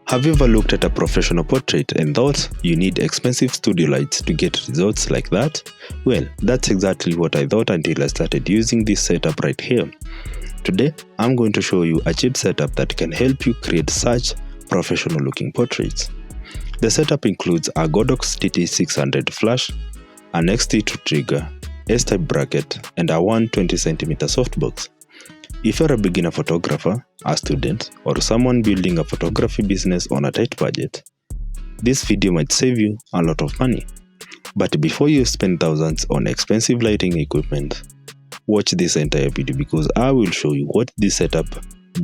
Have you ever looked at a professional portrait and thought you need expensive studio lights to get results like that? Well, that's exactly what I thought until I started using this setup right here. Today, I'm going to show you a cheap setup that can help you create such professional looking portraits. The setup includes a Godox TT600 flash, an X2T Trigger, S-type bracket, and a 120cm softbox. If you're a beginner photographer, a student, or someone building a photography business on a tight budget, this video might save you a lot of money. But before you spend thousands on expensive lighting equipment, watch this entire video because I will show you what this setup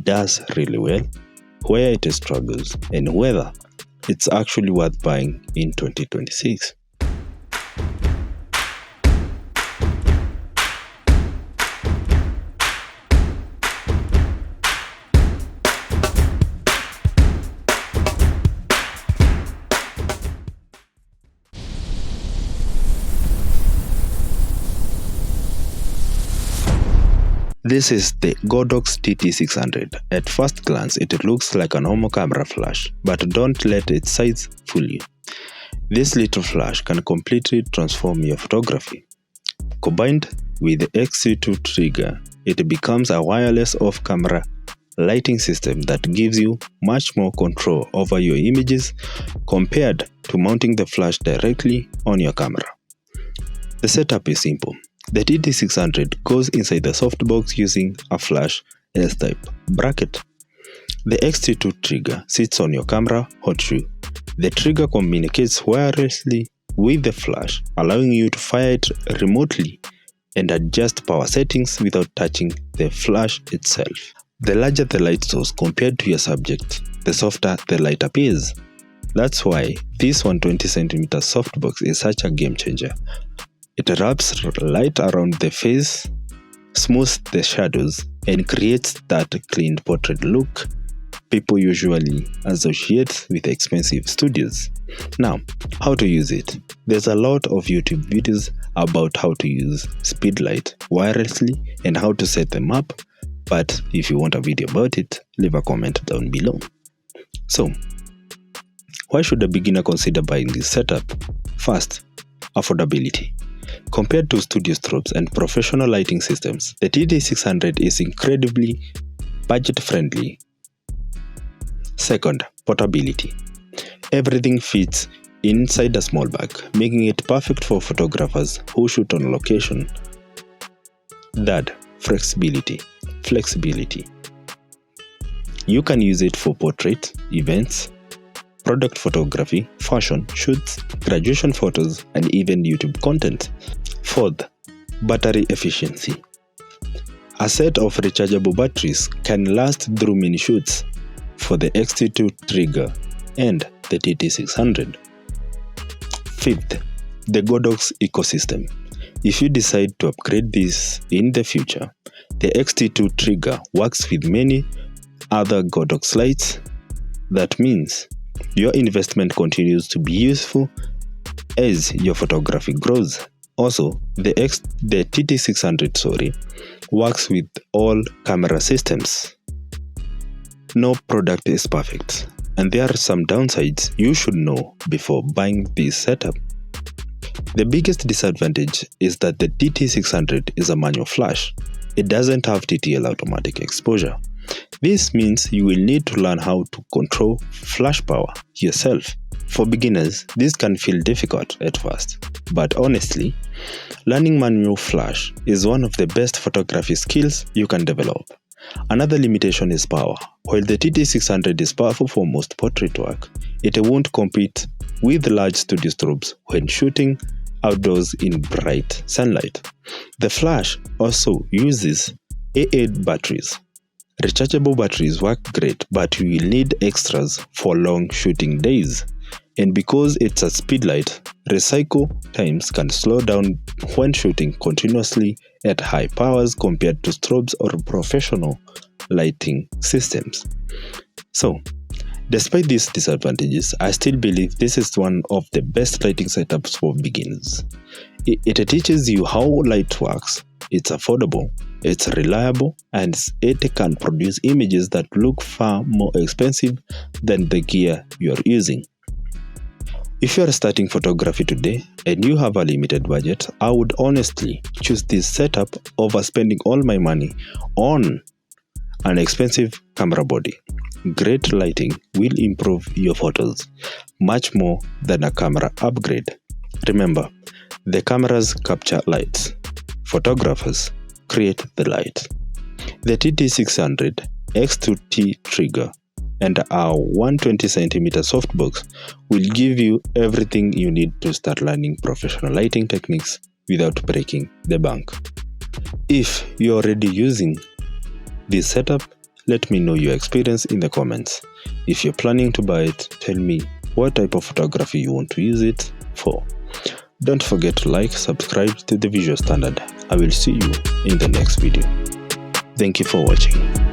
does really well, where it struggles, and whether it's actually worth buying in 2026. This is the Godox TT600. At first glance, it looks like a normal camera flash, but don't let its size fool you. This little flash can completely transform your photography. Combined with the X2T Trigger, it becomes a wireless off-camera lighting system that gives you much more control over your images compared to mounting the flash directly on your camera. The setup is simple. The TT600 goes inside the softbox using a flash S-type bracket. The X2T Trigger sits on your camera hot shoe. The trigger communicates wirelessly with the flash, allowing you to fire it remotely and adjust power settings without touching the flash itself. The larger the light source compared to your subject, the softer the light appears. That's why this 120cm softbox is such a game changer. It wraps light around the face, smooths the shadows, and creates that clean portrait look people usually associate with expensive studios. Now, how to use it? There's a lot of YouTube videos about how to use speed light wirelessly and how to set them up, but if you want a video about it, leave a comment down below. So, why should a beginner consider buying this setup? First, affordability. Compared to studio strobes and professional lighting systems, the TT600 is incredibly budget-friendly. Second, portability. Everything fits inside a small bag, making it perfect for photographers who shoot on location. Third, flexibility. You can use it for portrait, events, product photography, fashion, shoots, graduation photos, and even YouTube content. Fourth, battery efficiency. A set of rechargeable batteries can last through many shoots for the X2T Trigger and the TT600. Fifth, the Godox ecosystem. If you decide to upgrade this in the future, the X2T Trigger works with many other Godox lights. That means your investment continues to be useful as your photography grows. Also, the TT600 works with all camera systems. No product is perfect, and there are some downsides you should know before buying this setup. The biggest disadvantage is that the TT600 is a manual flash. It doesn't have TTL automatic exposure. This means you will need to learn how to control flash power yourself. For beginners, this can feel difficult at first, but honestly, learning manual flash is one of the best photography skills you can develop. Another limitation is power. While the TT600 is powerful for most portrait work, it won't compete with large studio strobes when shooting outdoors in bright sunlight. The flash also uses AA batteries. Rechargeable batteries work great, but you will need extras for long shooting days. And because it's a speed light, recycle times can slow down when shooting continuously at high powers compared to strobes or professional lighting systems. So, despite these disadvantages, I still believe this is one of the best lighting setups for beginners. It teaches you how light works, it's affordable, it's reliable, and it can produce images that look far more expensive than the gear you're using. If you're starting photography today and you have a limited budget, I would honestly choose this setup over spending all my money on an expensive camera body. Great lighting will improve your photos much more than a camera upgrade. Remember, the cameras capture light. Photographers create the light. The TT600 X2T Trigger and our 120cm softbox will give you everything you need to start learning professional lighting techniques without breaking the bank. If you're already using this setup, let me know your experience in the comments. If you're planning to buy it, tell me what type of photography you want to use it for. Don't forget to like, subscribe to the Visual Standard. I will see you in the next video. Thank you for watching.